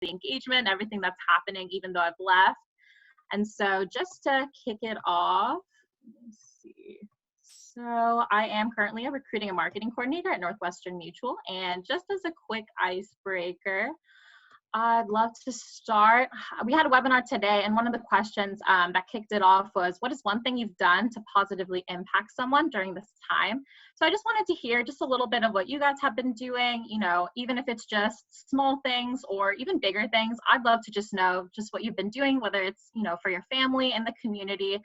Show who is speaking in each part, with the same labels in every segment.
Speaker 1: the engagement, everything that's happening, even though I've left. And so just to kick it off, let's see. So I am currently a recruiting and marketing coordinator at Northwestern Mutual. And just as a quick icebreaker, I'd love to start. We had a webinar today, and one of the questions that kicked it off was, what is one thing you've done to positively impact someone during this time? So I just wanted to hear just a little bit of what you guys have been doing, you know, even if it's just small things or even bigger things. I'd love to just know just what you've been doing, whether it's, you know, for your family and the community.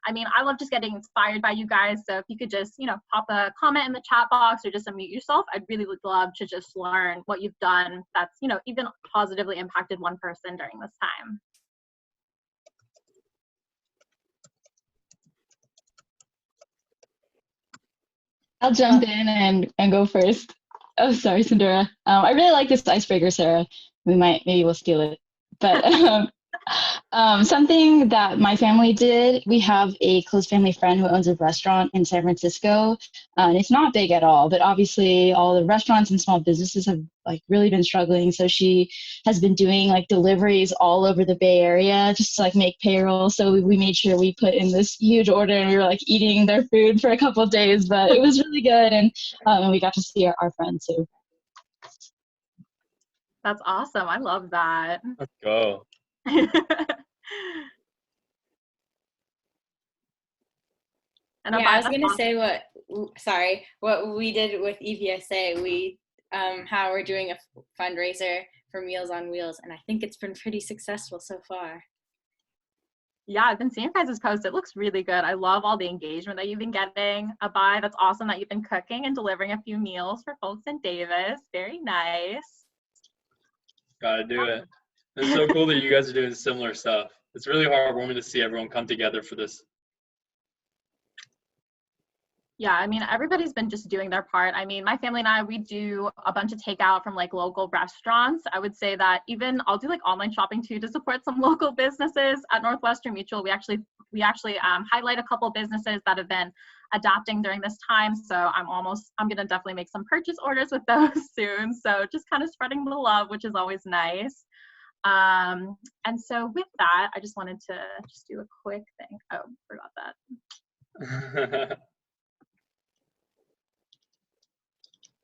Speaker 1: I mean, I love just getting inspired by you guys. So if you could just, you know, pop a comment in the chat box or just unmute yourself, I'd really love to just learn what you've done that's, you know, even positively impacted one person during this time.
Speaker 2: I'll jump in and go first. Oh, sorry, Sandra. I really like this icebreaker, Sarah. Maybe we'll steal it. But something that my family did, we have a close family friend who owns a restaurant in San Francisco. And it's not big at all, but obviously all the restaurants and small businesses have like really been struggling. So she has been doing like deliveries all over the Bay Area just to like make payroll. So we made sure we put in this huge order and we were like eating their food for a couple of days, but it was really good. And we got to see our friends too.
Speaker 1: That's awesome. I love that.
Speaker 3: Let's go.
Speaker 1: And
Speaker 4: yeah, I was gonna say what we did with EVSA. We how we're doing a fundraiser for Meals on Wheels, and I think it's been pretty successful so far.
Speaker 1: Yeah, I've been seeing your guys' posts. It looks really good. I love all the engagement that you've been getting. Abai, that's awesome that you've been cooking and delivering a few meals for folks in Davis. Very nice.
Speaker 3: Gotta do it. It's so cool that you guys are doing similar stuff. It's really heartwarming to see everyone come together for this.
Speaker 1: Yeah, I mean, everybody's been just doing their part. I mean, my family and I, we do a bunch of takeout from like local restaurants. I would say that even I'll do like online shopping too to support some local businesses at Northwestern Mutual. We actually highlight a couple businesses that have been adapting during this time. So I'm going to definitely make some purchase orders with those soon. So just kind of spreading the love, which is always nice. And so with that, I just wanted to just do a quick thing. Oh, forgot that.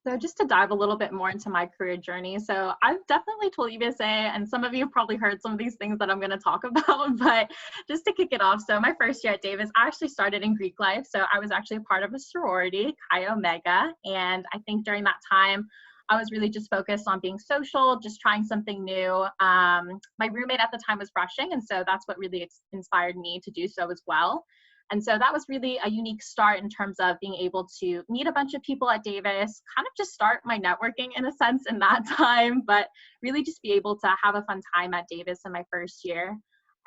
Speaker 1: So just to dive a little bit more into my career journey. So I've definitely told EVSA, and some of you have probably heard some of these things that I'm going to talk about, but just to kick it off. So my first year at Davis, I actually started in Greek life. So I was actually a part of a sorority, Chi Omega. And I think during that time, I was really just focused on being social, just trying something new. My roommate at the time was rushing, and so that's what really inspired me to do so as well. And so that was really a unique start in terms of being able to meet a bunch of people at Davis, kind of just start my networking in a sense in that time, but really just be able to have a fun time at Davis in my first year.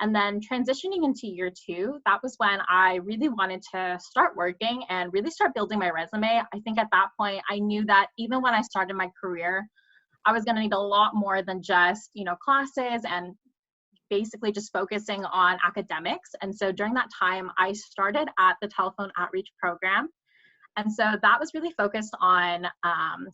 Speaker 1: And then transitioning into year two, that was when I really wanted to start working and really start building my resume. I think at that point, I knew that even when I started my career, I was going to need a lot more than just, you know, classes and basically just focusing on academics. And so during that time, I started at the telephone outreach program. And so that was really focused on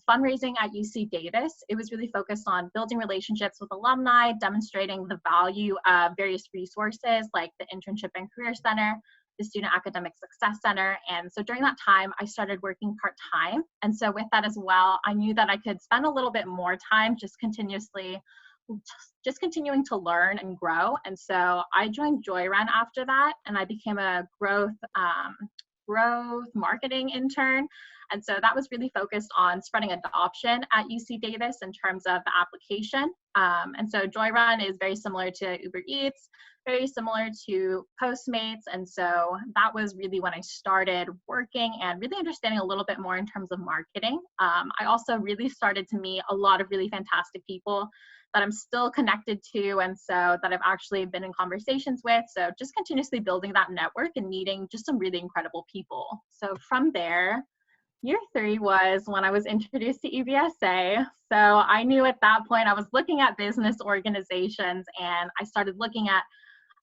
Speaker 1: fundraising at UC Davis. It was really focused on building relationships with alumni, demonstrating the value of various resources like the Internship and Career Center, the Student Academic Success Center. And so during that time, I started working part-time. And so with that as well, I knew that I could spend a little bit more time just continuing to learn and grow. And so I joined Joyrun after that, and I became a growth marketing intern. And so that was really focused on spreading adoption at UC Davis in terms of the application. And so Joyrun is very similar to Uber Eats, very similar to Postmates. And so that was really when I started working and really understanding a little bit more in terms of marketing. I also really started to meet a lot of really fantastic people that I'm still connected to, and so that I've actually been in conversations with. So just continuously building that network and meeting just some really incredible people. So from there, year three was when I was introduced to EVSA. So I knew at that point I was looking at business organizations, and I started looking at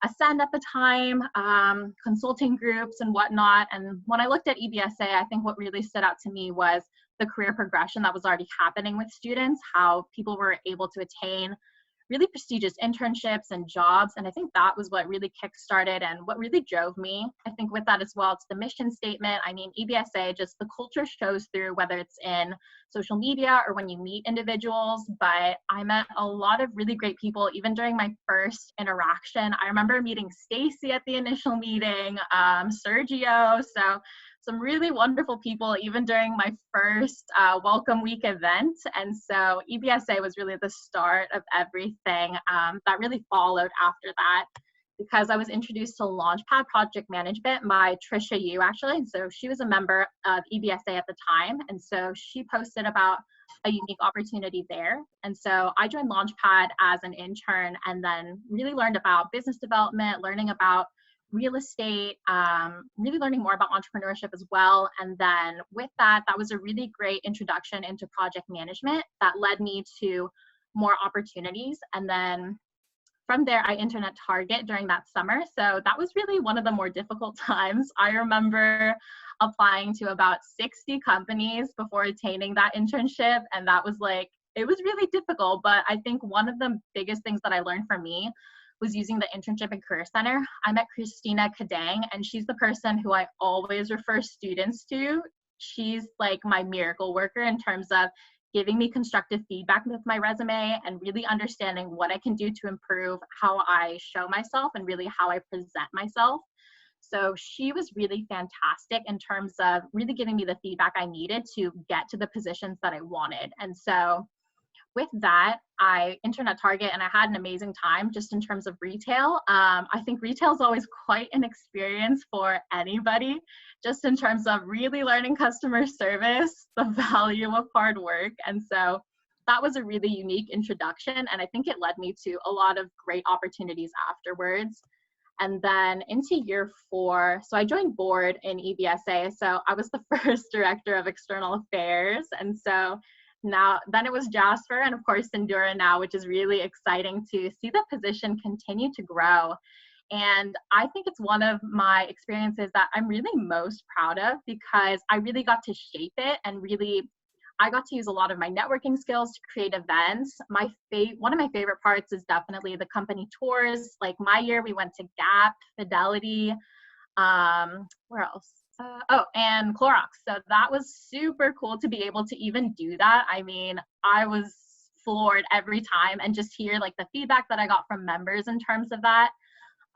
Speaker 1: Ascend at the time, consulting groups and whatnot. And when I looked at EVSA, I think what really stood out to me was the career progression that was already happening with students, how people were able to attain really prestigious internships and jobs. And I think that was what really kickstarted and what really drove me. I think with that as well, it's the mission statement. I mean, EBSA, just the culture shows through, whether it's in social media or when you meet individuals. But I met a lot of really great people, even during my first interaction. I remember meeting Stacy at the initial meeting, Sergio. So some really wonderful people, even during my first welcome week event. And so EBSA was really the start of everything that really followed after that, because I was introduced to Launchpad Project Management by Trisha Yu, actually. And so she was a member of EBSA at the time. And so she posted about a unique opportunity there. And so I joined Launchpad as an intern, and then really learned about business development, learning about real estate, really learning more about entrepreneurship as well. And then with that, that was a really great introduction into project management that led me to more opportunities. And then from there, I interned at Target during that summer. So that was really one of the more difficult times. I remember applying to about 60 companies before attaining that internship. And that was like, it was really difficult. But I think one of the biggest things that I learned from me was using the Internship and Career Center. I met Christina Kadang, and she's the person who I always refer students to. She's like my miracle worker in terms of giving me constructive feedback with my resume and really understanding what I can do to improve how I show myself and really how I present myself. So she was really fantastic in terms of really giving me the feedback I needed to get to the positions that I wanted. And so with that, I interned at Target, and I had an amazing time just in terms of retail. I think retail is always quite an experience for anybody, just in terms of really learning customer service, the value of hard work. And so that was a really unique introduction, and I think it led me to a lot of great opportunities afterwards. And then into year 4, so I joined board in EBSA. So I was the first director of external affairs. And so then it was Jasper, and of course Sindura now, which is really exciting to see the position continue to grow. And I think it's one of my experiences that I'm really most proud of, because I really got to shape it, and really I got to use a lot of my networking skills to create events. One of my favorite parts is definitely the company tours. Like my year, we went to Gap, Fidelity, where else? And Clorox. So that was super cool to be able to even do that. I mean, I was floored every time, and just hear like the feedback that I got from members in terms of that.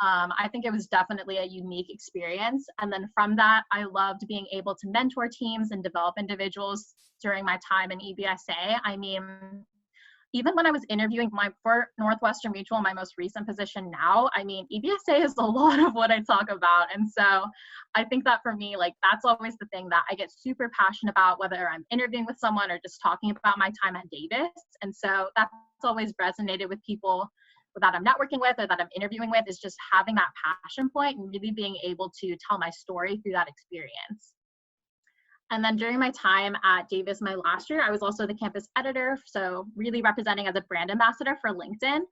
Speaker 1: I think it was definitely a unique experience. And then from that, I loved being able to mentor teams and develop individuals during my time in EBSA. I mean, even when I was interviewing for Northwestern Mutual, my most recent position now, I mean, EBSA is a lot of what I talk about. And so I think that for me, like, that's always the thing that I get super passionate about, whether I'm interviewing with someone or just talking about my time at Davis. And so that's always resonated with people that I'm networking with or that I'm interviewing with, is just having that passion point and really being able to tell my story through that experience. And then during my time at Davis, my last year, I was also the campus editor, so really representing as a brand ambassador for LinkedIn.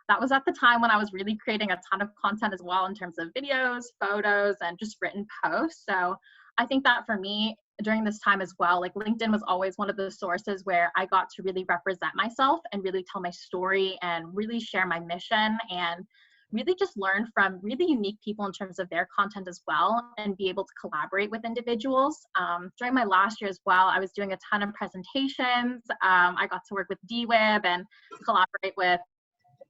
Speaker 1: That was at the time when I was really creating a ton of content as well, in terms of videos, photos, and just written posts. So I think that for me, during this time as well, like LinkedIn was always one of the sources where I got to really represent myself and really tell my story and really share my mission, and really just learn from really unique people in terms of their content as well, and be able to collaborate with individuals. During my last year as well, I was doing a ton of presentations. I got to work with DWIB and collaborate with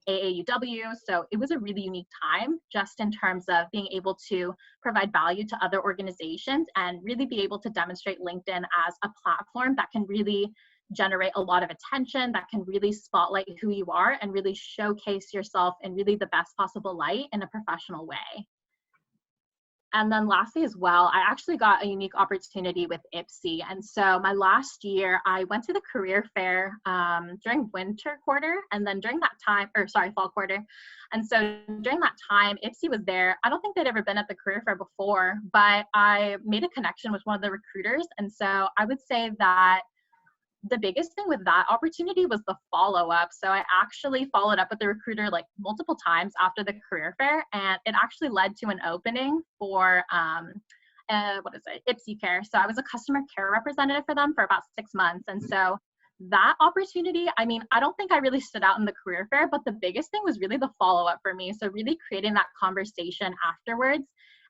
Speaker 1: AAUW. So it was a really unique time, just in terms of being able to provide value to other organizations and really be able to demonstrate LinkedIn as a platform that can really generate a lot of attention, that can really spotlight who you are and really showcase yourself in really the best possible light in a professional way. And then lastly as well, I actually got a unique opportunity with IPSI. And so my last year, I went to the career fair during winter quarter, and then during that time, fall quarter. And so during that time, IPSI was there. I don't think they'd ever been at the career fair before, but I made a connection with one of the recruiters. And so I would say that the biggest thing with that opportunity was the follow-up. So I actually followed up with the recruiter like multiple times after the career fair, and it actually led to an opening for IPSI Care. So I was a customer care representative for them for about 6 months. And so that opportunity, I mean, I don't think I really stood out in the career fair, but the biggest thing was really the follow-up for me. So really creating that conversation afterwards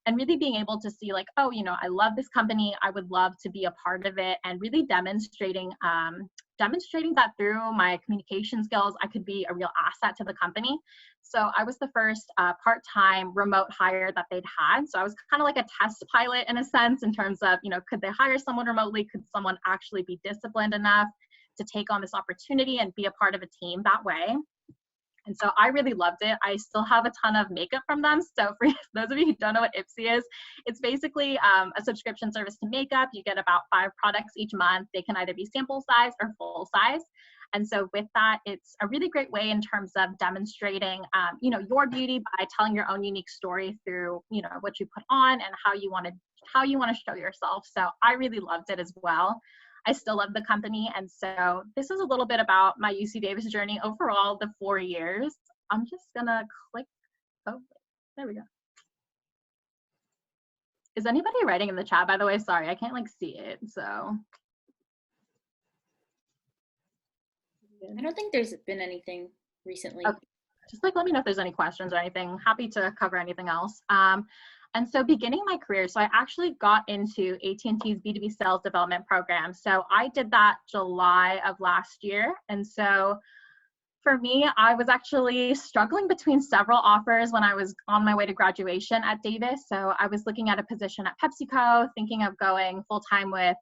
Speaker 1: and really being able to see like, oh, I love this company. I would love to be a part of it, and really demonstrating that through my communication skills, I could be a real asset to the company. So I was the first part-time remote hire that they'd had. So I was kind of like a test pilot in a sense, in terms of, could they hire someone remotely? Could someone actually be disciplined enough to take on this opportunity and be a part of a team that way? And so I really loved it. I still have a ton of makeup from them. So for those of you who don't know what Ipsy is, it's basically a subscription service to makeup. You get about 5 products each month. They can either be sample size or full size. And so with that, it's a really great way in terms of demonstrating, your beauty by telling your own unique story through, what you put on and how you want to show yourself. So I really loved it as well. I still love the company. And so this is a little bit about my UC Davis journey overall, the 4 years. I'm just gonna click, oh, there we go. Is anybody writing in the chat, by the way? Sorry, I can't like see it, so.
Speaker 4: I don't think there's been anything recently.
Speaker 1: Okay. Just like let me know if there's any questions or anything. Happy to cover anything else. And so beginning my career, so I actually got into AT&T's B2B sales development program. So I did that July of last year. And so for me, I was actually struggling between several offers when I was on my way to graduation at Davis. So I was looking at a position at PepsiCo, thinking of going full-time with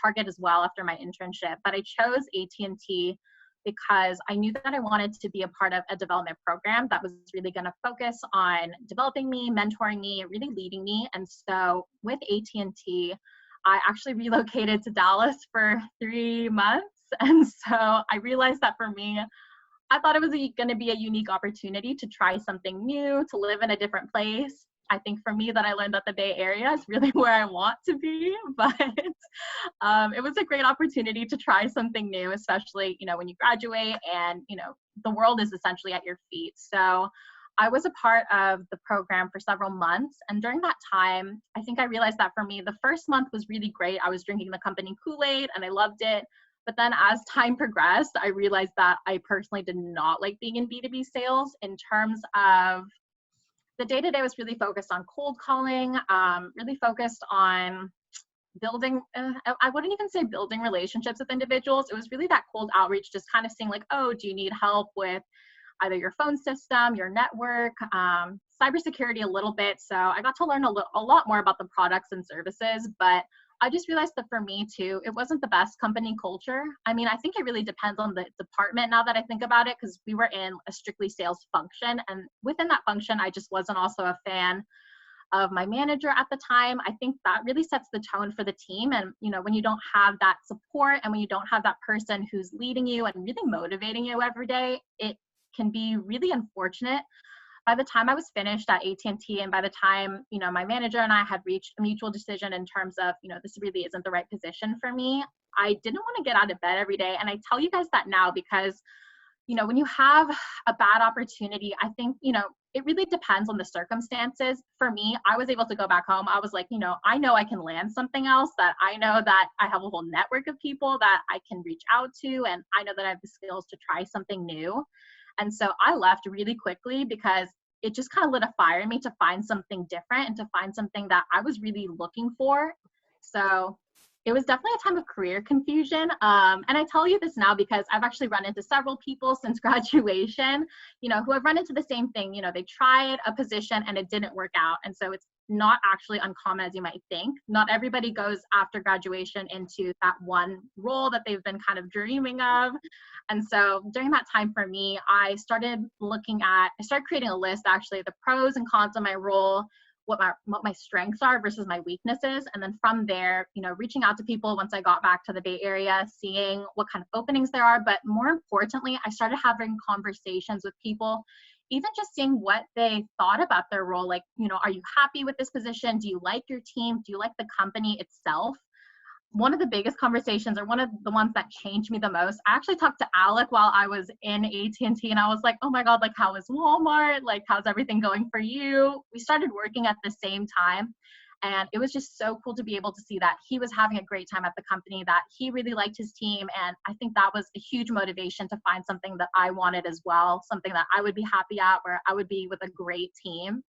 Speaker 1: Target as well after my internship. But I chose AT&T because I knew that I wanted to be a part of a development program that was really going to focus on developing me, mentoring me, really leading me. And so with AT&T, I actually relocated to Dallas for 3 months. And so I realized that for me, I thought it was going to be a unique opportunity to try something new, to live in a different place. I think for me that I learned that the Bay Area is really where I want to be, but it was a great opportunity to try something new, especially, when you graduate and, the world is essentially at your feet. So I was a part of the program for several months. And during that time, I think I realized that for me, the first month was really great. I was drinking the company Kool-Aid and I loved it. But then as time progressed, I realized that I personally did not like being in B2B sales in terms of the day-to-day was really focused on cold calling, really focused on building, I wouldn't even say building relationships with individuals. It was really that cold outreach, just kind of seeing like, oh, do you need help with either your phone system, your network, cybersecurity a little bit. So I got to learn a lot more about the products and services, but I just realized that for me too, it wasn't the best company culture. I mean, I think it really depends on the department now that I think about it, because we were in a strictly sales function. And within that function, I just wasn't also a fan of my manager at the time. I think that really sets the tone for the team. And, when you don't have that support and when you don't have that person who's leading you and really motivating you every day, it can be really unfortunate. By the time I was finished at AT&T and by the time, my manager and I had reached a mutual decision in terms of, this really isn't the right position for me, I didn't want to get out of bed every day. And I tell you guys that now because, when you have a bad opportunity, I think, it really depends on the circumstances. For me, I was able to go back home. I was like, I know I can land something else, that I know that I have a whole network of people that I can reach out to. And I know that I have the skills to try something new. And so I left really quickly because it just kind of lit a fire in me to find something different and to find something that I was really looking for. So it was definitely a time of career confusion. And I tell you this now because I've actually run into several people since graduation, who have run into the same thing. They tried a position and it didn't work out. And so it's not actually uncommon as you might think. Not everybody goes after graduation into that one role that they've been kind of dreaming of. And so during that time for me, I started creating a list, actually, the pros and cons of my role, what my strengths are versus my weaknesses. And then from there, reaching out to people once I got back to the Bay Area, seeing what kind of openings there are. But more importantly, I started having conversations with people, even just seeing what they thought about their role. Like, are you happy with this position? Do you like your team? Do you like the company itself? One of the biggest conversations, or one of the ones that changed me the most, I actually talked to Alec while I was in AT&T, and I was like, oh my God, like, how is Walmart? Like, how's everything going for you? We started working at the same time. And it was just so cool to be able to see that he was having a great time at the company, that he really liked his team. And I think that was a huge motivation to find something that I wanted as well, something that I would be happy at, where I would be with a great team.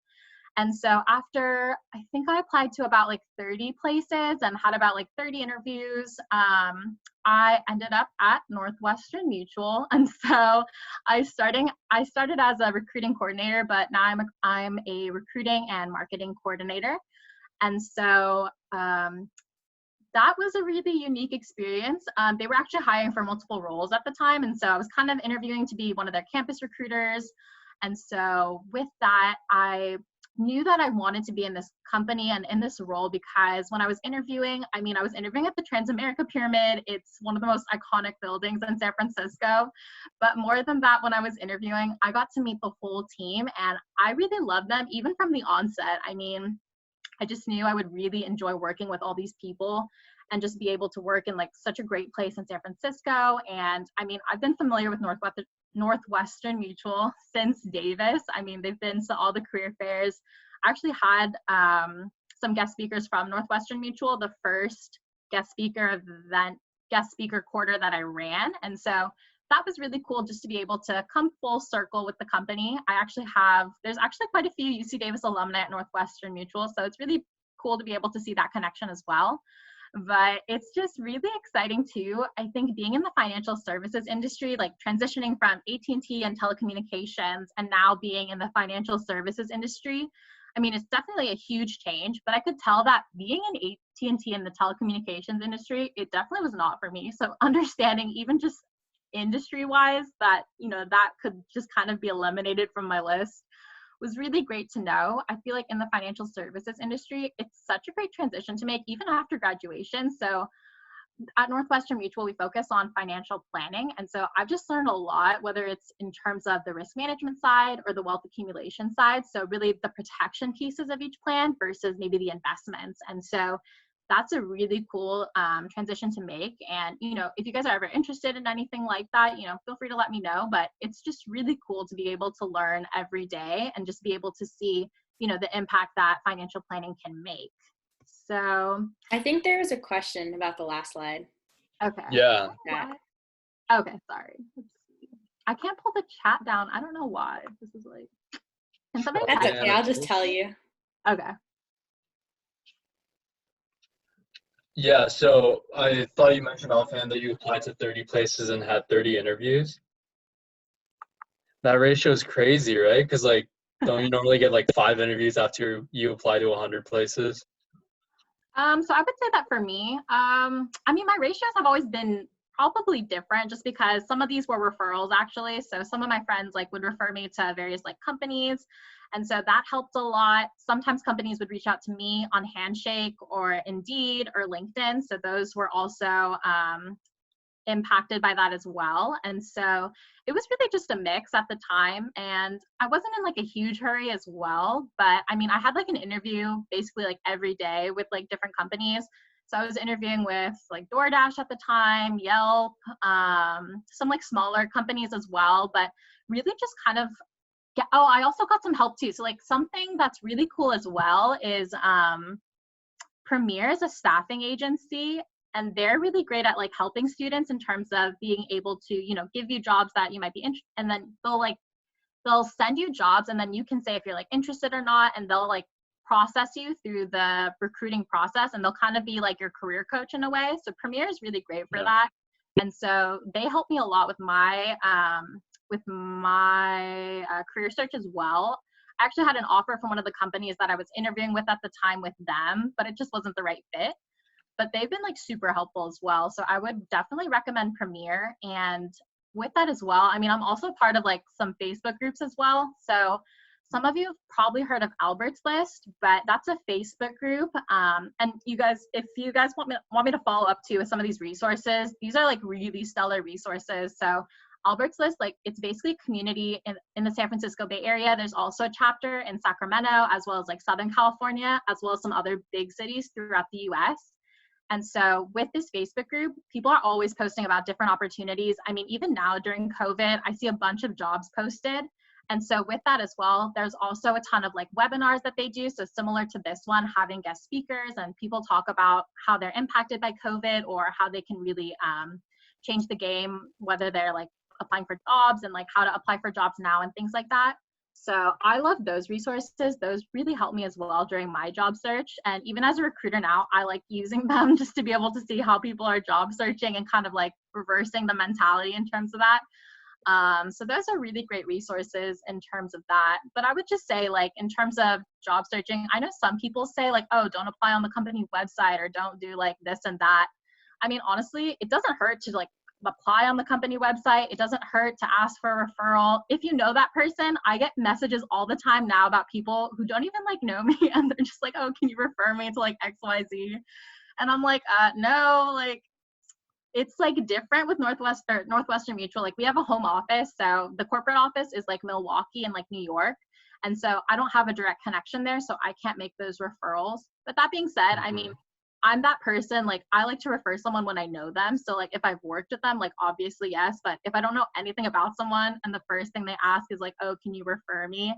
Speaker 1: And so after, I think I applied to about like 30 places and had about like 30 interviews, I ended up at Northwestern Mutual. And so I started as a recruiting coordinator, but now I'm a recruiting and marketing coordinator. And so that was a really unique experience. They were actually hiring for multiple roles at the time. And so I was kind of interviewing to be one of their campus recruiters. And so with that, I knew that I wanted to be in this company and in this role, because when I was interviewing, I was interviewing at the Transamerica Pyramid. It's one of the most iconic buildings in San Francisco. But more than that, when I was interviewing, I got to meet the whole team, and I really loved them even from the onset. I just knew I would really enjoy working with all these people and just be able to work in like such a great place in San Francisco. And I've been familiar with Northwestern Mutual since Davis. They've been to all the career fairs. I actually had some guest speakers from Northwestern Mutual, the first guest speaker quarter that I ran. And so that was really cool, just to be able to come full circle with the company. There's actually quite a few UC Davis alumni at Northwestern Mutual, so it's really cool to be able to see that connection as well. But it's just really exciting too. I think being in the financial services industry, like transitioning from AT&T and telecommunications and now being in the financial services industry, it's definitely a huge change, but I could tell that being in AT&T in the telecommunications industry, it definitely was not for me. So understanding even just industry-wise that, that could just kind of be eliminated from my list was really great to know. I feel like in the financial services industry, it's such a great transition to make even after graduation. So at Northwestern Mutual, we focus on financial planning. And so I've just learned a lot, whether it's in terms of the risk management side or the wealth accumulation side. So really the protection pieces of each plan versus maybe the investments. And so that's a really cool transition to make. And, if you guys are ever interested in anything like that, feel free to let me know. But it's just really cool to be able to learn every day and just be able to see, the impact that financial planning can make. So
Speaker 4: I think there was a question about the last slide.
Speaker 1: Okay.
Speaker 3: Yeah.
Speaker 1: Okay, sorry. Let's see. I can't pull the chat down. I don't know why. This is like, can somebody
Speaker 4: That's
Speaker 1: type?
Speaker 4: okay. I'll just tell you.
Speaker 1: Okay.
Speaker 3: Yeah, so I thought you mentioned offhand that you applied to 30 places and had 30 interviews. That ratio is crazy, right? Because don't you normally get like 5 interviews after you apply to 100 places?
Speaker 1: So I would say that for me, my ratios have always been probably different, just because some of these were referrals actually. So some of my friends would refer me to various companies. And so that helped a lot. Sometimes companies would reach out to me on Handshake or Indeed or LinkedIn. So those were also impacted by that as well. And so it was really just a mix at the time. And I wasn't in a huge hurry as well. But I had an interview basically every day with different companies. So I was interviewing with DoorDash at the time, Yelp, some smaller companies as well, but really just kind of I also got some help too. So something that's really cool as well is Premier is a staffing agency, and they're really great at helping students in terms of being able to, give you jobs that you might be interested, and then they'll send you jobs, and then you can say if you're interested or not, and they'll process you through the recruiting process, and they'll kind of be your career coach in a way. So Premier is really great for that. And so they helped me a lot with my career search as well. I actually had an offer from one of the companies that I was interviewing with at the time with them, but it just wasn't the right fit. But they've been super helpful as well. So I would definitely recommend Premier. And with that as well, I'm also part of some Facebook groups as well. So some of you have probably heard of Albert's List, but that's a Facebook group. And you guys, if you guys want me to follow up too with some of these resources, these are really stellar resources. So Albert's List, it's basically a community in the San Francisco Bay Area. There's also a chapter in Sacramento, as well as Southern California, as well as some other big cities throughout the US. And so with this Facebook group, people are always posting about different opportunities. Even now during COVID, I see a bunch of jobs posted. And so with that as well, there's also a ton of like webinars that they do. So similar to this one, having guest speakers and people talk about how they're impacted by COVID or how they can really change the game, whether they're like applying for jobs and like how to apply for jobs now and things like that. So I love those resources. Those really help me as well during my job search. And even as a recruiter now, I like using them just to be able to see how people are job searching and kind of like reversing the mentality in terms of that. So those are really great resources in terms of that. But I would just say, like, in terms of job searching, I know some people say like, oh, don't apply on the company website or don't do like this and that. I mean, honestly, it doesn't hurt to like apply on the company website. It doesn't hurt to ask for a referral. If you know that person, I get messages all the time now about people who don't even like know me and they're just like, oh, can you refer me to like XYZ? And I'm like, no, like, it's like different with Northwestern Mutual. Like we have a home office. So the corporate office is like Milwaukee and like New York. And so I don't have a direct connection there. So I can't make those referrals. But that being said, I mean, I'm that person, like I like to refer someone when I know them. So like if I've worked with them, like obviously yes. But if I don't know anything about someone and the first thing they ask is like, oh, can you refer me?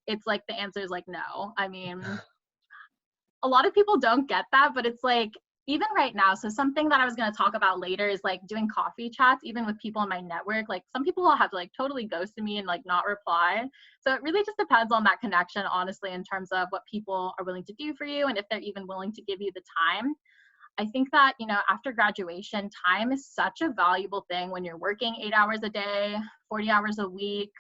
Speaker 1: It's like the answer is like no. I mean, a lot of people don't get that, but it's like, even right now, so something that I was going to talk about later is like doing coffee chats, even with people in my network. Like some people will have like totally ghosted me and like not reply. So it really just depends on that connection, honestly, in terms of what people are willing to do for you and if they're even willing to give you the time. I think that, you know, after graduation, time is such a valuable thing when you're working 8 hours a day, 40 hours a week.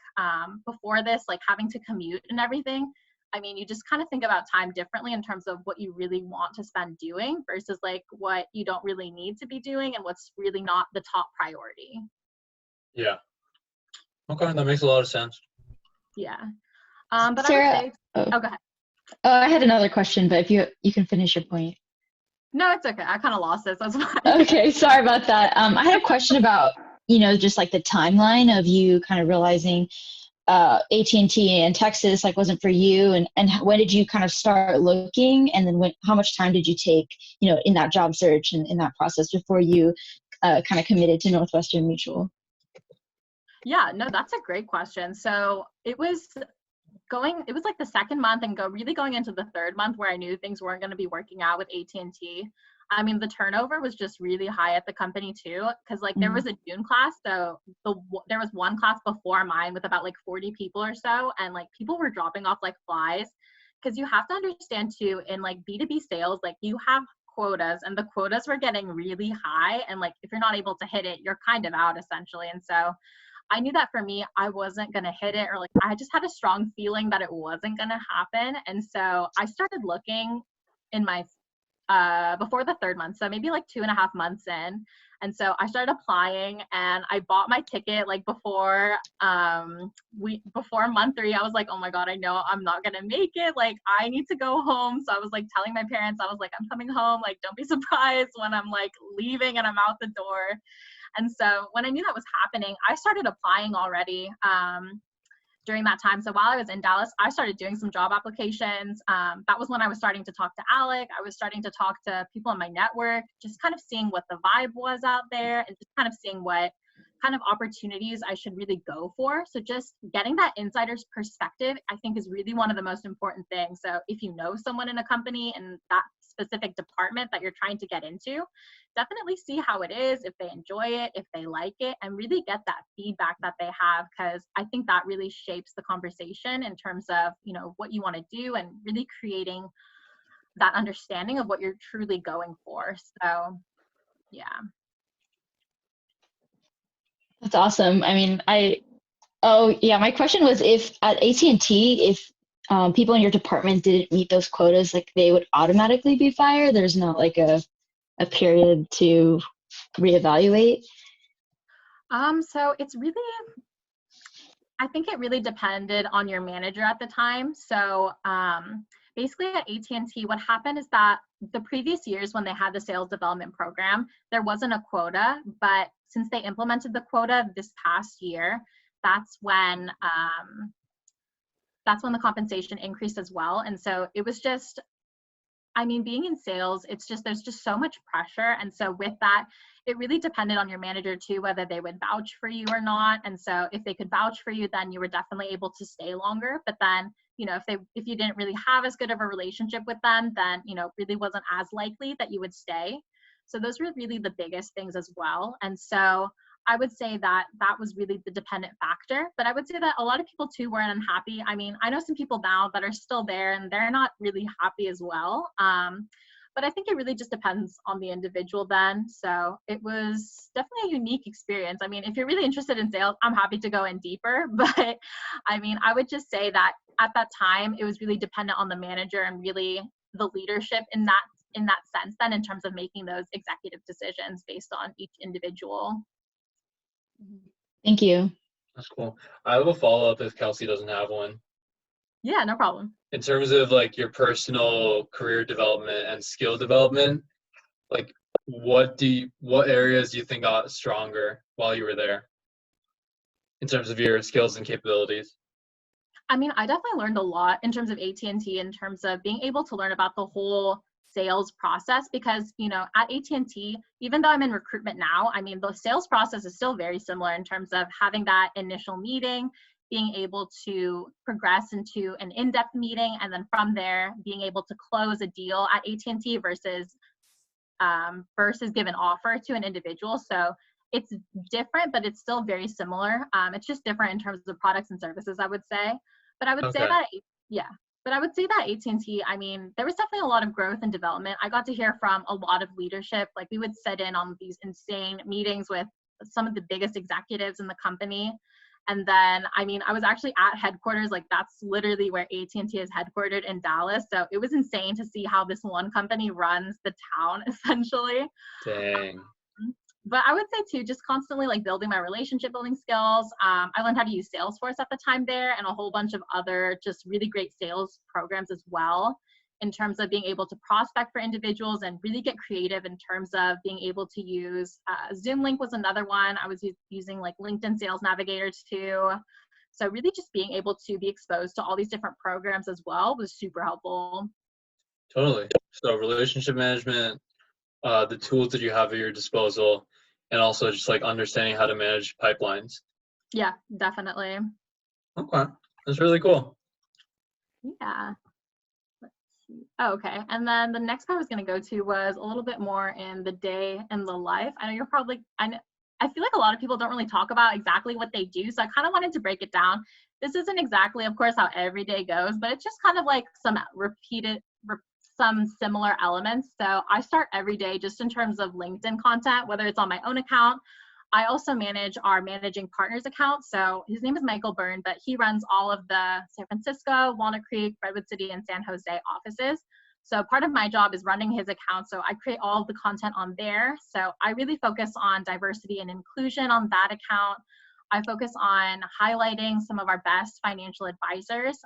Speaker 1: Before this, like having to commute and everything. I mean, you just kind of think about time differently in terms of what you really want to spend doing versus like what you don't really need to be doing and what's really not the top priority.
Speaker 3: Yeah. Okay, that makes a lot of sense.
Speaker 1: Yeah. But
Speaker 2: Sarah,
Speaker 1: I would say, oh, go ahead.
Speaker 2: I had another question, but if you can finish your point.
Speaker 1: No, it's okay. I kind of lost this. That's why.
Speaker 2: Okay, sorry about that. I had a question about, just like the timeline of you kind of realizing AT&T in Texas like wasn't for you, and when did you kind of start looking, and then how much time did you take, in that job search and in that process before you kind of committed to Northwestern Mutual?
Speaker 1: Yeah, no, that's a great question. So it was like the second month and really going into the third month where I knew things weren't going to be working out with AT&T. I mean, the turnover was just really high at the company too, because like there was a June class, so there was one class before mine with about like 40 people or so, and like people were dropping off like flies, because you have to understand too, in like B2B sales, like you have quotas, and the quotas were getting really high, and like if you're not able to hit it, you're kind of out essentially. And so I knew that for me, I wasn't going to hit it, or like I just had a strong feeling that it wasn't going to happen. And so I started looking in my before the third month, so maybe like 2.5 months in. And so I started applying, and I bought my ticket like before month 3. I was like, oh my God, I know I'm not gonna make it. Like I need to go home. So I was like telling my parents, I was like, I'm coming home. Like don't be surprised when I'm like leaving and I'm out the door. And so when I knew that was happening, I started applying already during that time. So while I was in Dallas, I started doing some job applications. That was when I was starting to talk to Alec. I was starting to talk to people in my network, just kind of seeing what the vibe was out there and just kind of seeing what kind of opportunities I should really go for. So just getting that insider's perspective, I think, is really one of the most important things. So if you know someone in a company in that specific department that you're trying to get into, definitely see how it is, if they enjoy it, if they like it, and really get that feedback that they have, because I think that really shapes the conversation in terms of, what you want to do and really creating that understanding of what you're truly going for. So, yeah.
Speaker 2: That's awesome. I mean, my question was if at AT&T, if people in your department didn't meet those quotas, like they would automatically be fired. There's not like a period to reevaluate.
Speaker 1: So it's really, I think it really depended on your manager at the time. So basically at AT&T, what happened is that the previous years when they had the sales development program, there wasn't a quota, but since they implemented the quota this past year, that's when the compensation increased as well. And so it was just, I mean, being in sales, there's just so much pressure. And so with that, it really depended on your manager too, whether they would vouch for you or not. And so if they could vouch for you, then you were definitely able to stay longer. But then, if you didn't really have as good of a relationship with them, then, really wasn't as likely that you would stay. So those were really the biggest things as well. And so I would say that that was really the dependent factor. But I would say that a lot of people too weren't unhappy. I mean, I know some people now that are still there and they're not really happy as well. But I think it really just depends on the individual then. So it was definitely a unique experience. I mean, if you're really interested in sales, I'm happy to go in deeper. But I mean, I would just say that at that time, it was really dependent on the manager and really the leadership in that sense then, in terms of making those executive decisions based on each individual.
Speaker 2: Thank you.
Speaker 3: That's cool. I have a follow-up if Kelsey doesn't have one.
Speaker 1: Yeah, no problem.
Speaker 3: In terms of like your personal career development and skill development, like what areas do you think got stronger while you were there in terms of your skills and capabilities?
Speaker 1: I mean, I definitely learned a lot in terms of AT&T, in terms of being able to learn about the whole sales process, because, at AT&T, even though I'm in recruitment now, I mean, the sales process is still very similar in terms of having that initial meeting, being able to progress into an in-depth meeting, and then from there, being able to close a deal at AT&T versus give an offer to an individual. So it's different, but it's still very similar. It's just different in terms of products and services, I would say. But I would say that, yeah. But I would say that AT&T, I mean, there was definitely a lot of growth and development. I got to hear from a lot of leadership. Like, we would sit in on these insane meetings with some of the biggest executives in the company. And then, I mean, I was actually at headquarters. Like, that's literally where AT&T is headquartered, in Dallas. So it was insane to see how this one company runs the town, essentially.
Speaker 3: Dang.
Speaker 1: But I would say too, just constantly like building my relationship building skills. I learned how to use Salesforce at the time there, and a whole bunch of other just really great sales programs as well, in terms of being able to prospect for individuals and really get creative in terms of being able to use Zoom Link was another one. I was using like LinkedIn Sales Navigator too. So really just being able to be exposed to all these different programs as well was super helpful.
Speaker 3: Totally. So relationship management, the tools that you have at your disposal, and also just like understanding how to manage pipelines.
Speaker 1: Yeah, definitely.
Speaker 3: Okay. That's really cool.
Speaker 1: Yeah. Let's see. Oh, okay. And then the next part I was going to go to was a little bit more in the day and the life. I know you're probably, I feel like a lot of people don't really talk about exactly what they do. So I kind of wanted to break it down. This isn't exactly, of course, how every day goes, but it's just kind of like some some similar elements. So I start every day just in terms of LinkedIn content, whether it's on my own account. I also manage our managing partners account. So his name is Michael Byrne, but he runs all of the San Francisco, Walnut Creek, Redwood City, and San Jose offices. So part of my job is running his account. So I create all of the content on there. So I really focus on diversity and inclusion on that account. I focus on highlighting some of our best financial advisors.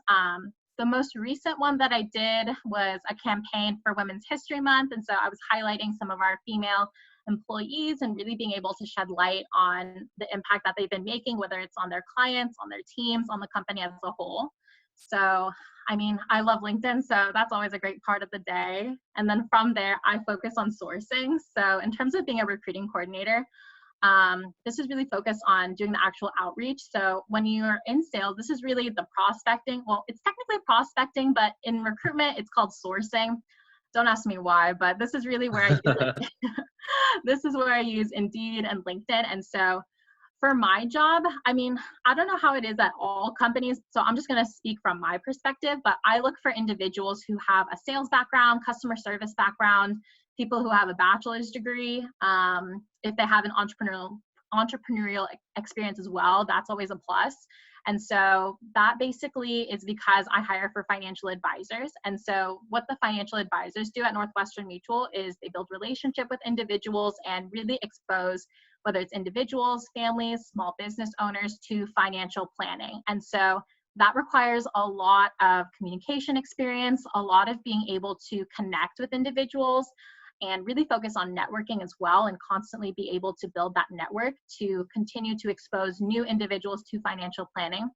Speaker 1: The most recent one that I did was a campaign for Women's History Month. And so I was highlighting some of our female employees and really being able to shed light on the impact that they've been making, whether it's on their clients, on their teams, on the company as a whole. So, I mean, I love LinkedIn, so that's always a great part of the day. And then from there, I focus on sourcing. So in terms of being a recruiting coordinator, this is really focused on doing the actual outreach. So when you're in sales, this is really the prospecting. Well, it's technically prospecting, but in recruitment, it's called sourcing. Don't ask me why, but this is really where I use this is where I use Indeed and LinkedIn. And so for my job, I mean, I don't know how it is at all companies, so I'm just going to speak from my perspective, but I look for individuals who have a sales background, customer service background, people who have a bachelor's degree. If they have an entrepreneurial experience as well, that's always a plus. And so that basically is because I hire for financial advisors. And so what the financial advisors do at Northwestern Mutual is they build relationship with individuals and really expose whether it's individuals, families, small business owners to financial planning. And so that requires a lot of communication experience, a lot of being able to connect with individuals and really focus on networking as well, and constantly be able to build that network to continue to expose new individuals to financial planning.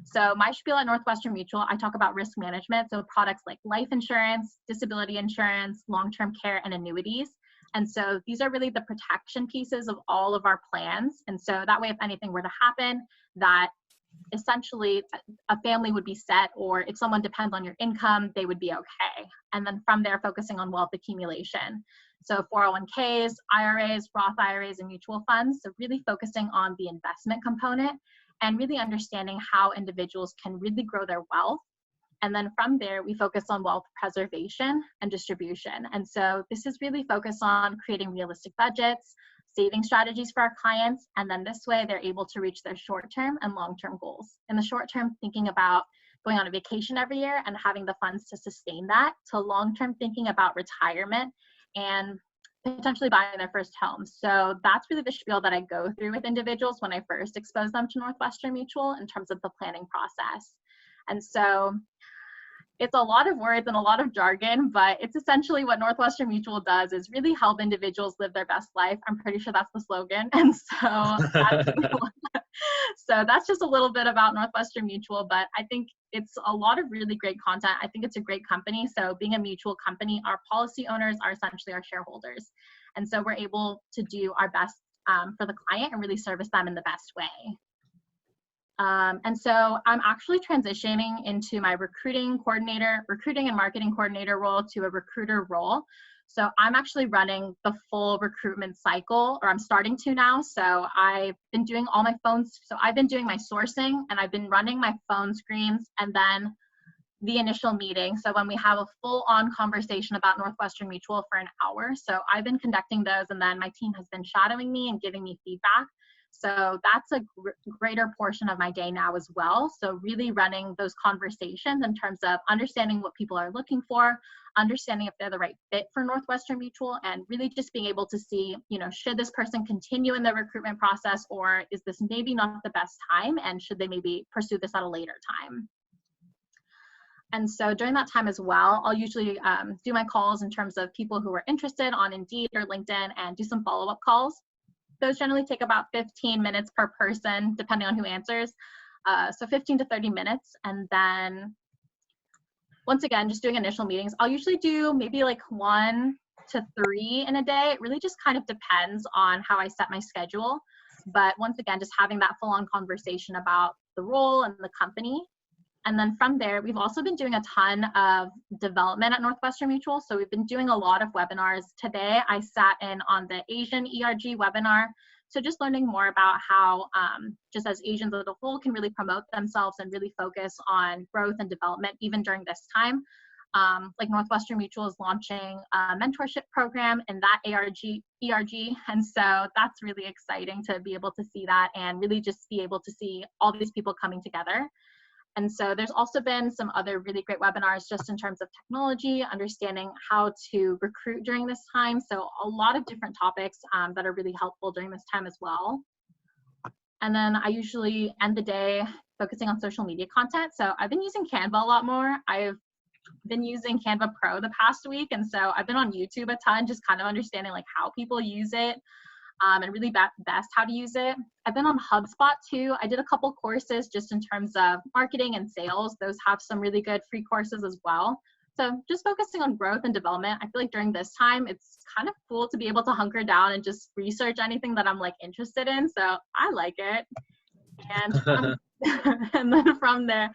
Speaker 1: So my spiel at Northwestern Mutual, I talk about risk management. So products like life insurance, disability insurance, long-term care, and annuities. And so these are really the protection pieces of all of our plans. And so that way, if anything were to happen, that essentially a family would be set, or if someone depends on your income, they would be okay. And then from there, focusing on wealth accumulation. So 401ks, IRAs, Roth IRAs, and mutual funds. So really focusing on the investment component and really understanding how individuals can really grow their wealth. And then from there, we focus on wealth preservation and distribution. And so this is really focused on creating realistic budgets, saving strategies for our clients, and then this way they're able to reach their short-term and long-term goals. In the short term, thinking about going on a vacation every year and having the funds to sustain that, to long-term thinking about retirement and potentially buying their first home. So that's really the spiel that I go through with individuals when I first expose them to Northwestern Mutual in terms of the planning process. And so it's a lot of words and a lot of jargon, but it's essentially what Northwestern Mutual does is really help individuals live their best life. I'm pretty sure that's the slogan. And so that's just a little bit about Northwestern Mutual, but I think it's a lot of really great content. I think it's a great company. So being a mutual company, our policy owners are essentially our shareholders. And so we're able to do our best for the client and really service them in the best way. And so I'm actually transitioning into my recruiting and marketing coordinator role to a recruiter role. So I'm actually running the full recruitment cycle, or I'm starting to now. So I've been doing all my phones. So I've been doing my sourcing and I've been running my phone screens and then the initial meeting. So when we have a full-on conversation about Northwestern Mutual for an hour. So I've been conducting those and then my team has been shadowing me and giving me feedback. So that's a greater portion of my day now as well. So really running those conversations in terms of understanding what people are looking for, understanding if they're the right fit for Northwestern Mutual, and really just being able to see, should this person continue in the recruitment process, or is this maybe not the best time, and should they maybe pursue this at a later time? And so during that time as well, I'll usually do my calls in terms of people who are interested on Indeed or LinkedIn and do some follow-up calls. Those generally take about 15 minutes per person, depending on who answers. So 15 to 30 minutes. And then once again, just doing initial meetings. I'll usually do maybe like 1 to 3 in a day. It really just kind of depends on how I set my schedule. But once again, just having that full-on conversation about the role and the company. And then from there, we've also been doing a ton of development at Northwestern Mutual. So we've been doing a lot of webinars. Today, I sat in on the Asian ERG webinar. So just learning more about how, just as Asians as a whole, can really promote themselves and really focus on growth and development, even during this time. Like Northwestern Mutual is launching a mentorship program in that ERG. And so that's really exciting to be able to see that and really just be able to see all these people coming together. And so there's also been some other really great webinars just in terms of technology, understanding how to recruit during this time. So a lot of different topics that are really helpful during this time as well. And then I usually end the day focusing on social media content. So I've been using Canva a lot more. I've been using Canva Pro the past week. And so I've been on YouTube a ton, just kind of understanding like how people use it. And really best how to use it. I've been on HubSpot too. I did a couple courses just in terms of marketing and sales. Those have some really good free courses as well. So just focusing on growth and development. I feel like during this time, it's kind of cool to be able to hunker down and just research anything that I'm like interested in. So I like it. And and then from there,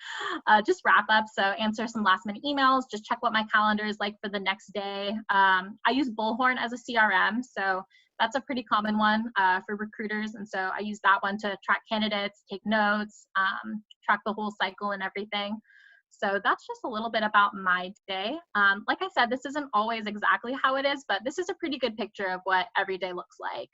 Speaker 1: just wrap up. So answer some last minute emails, just check what my calendar is like for the next day. I use Bullhorn as a CRM. So that's a pretty common one for recruiters. And so I use that one to track candidates, take notes, track the whole cycle and everything. So that's just a little bit about my day. Like I said, this isn't always exactly how it is, but this is a pretty good picture of what every day looks like.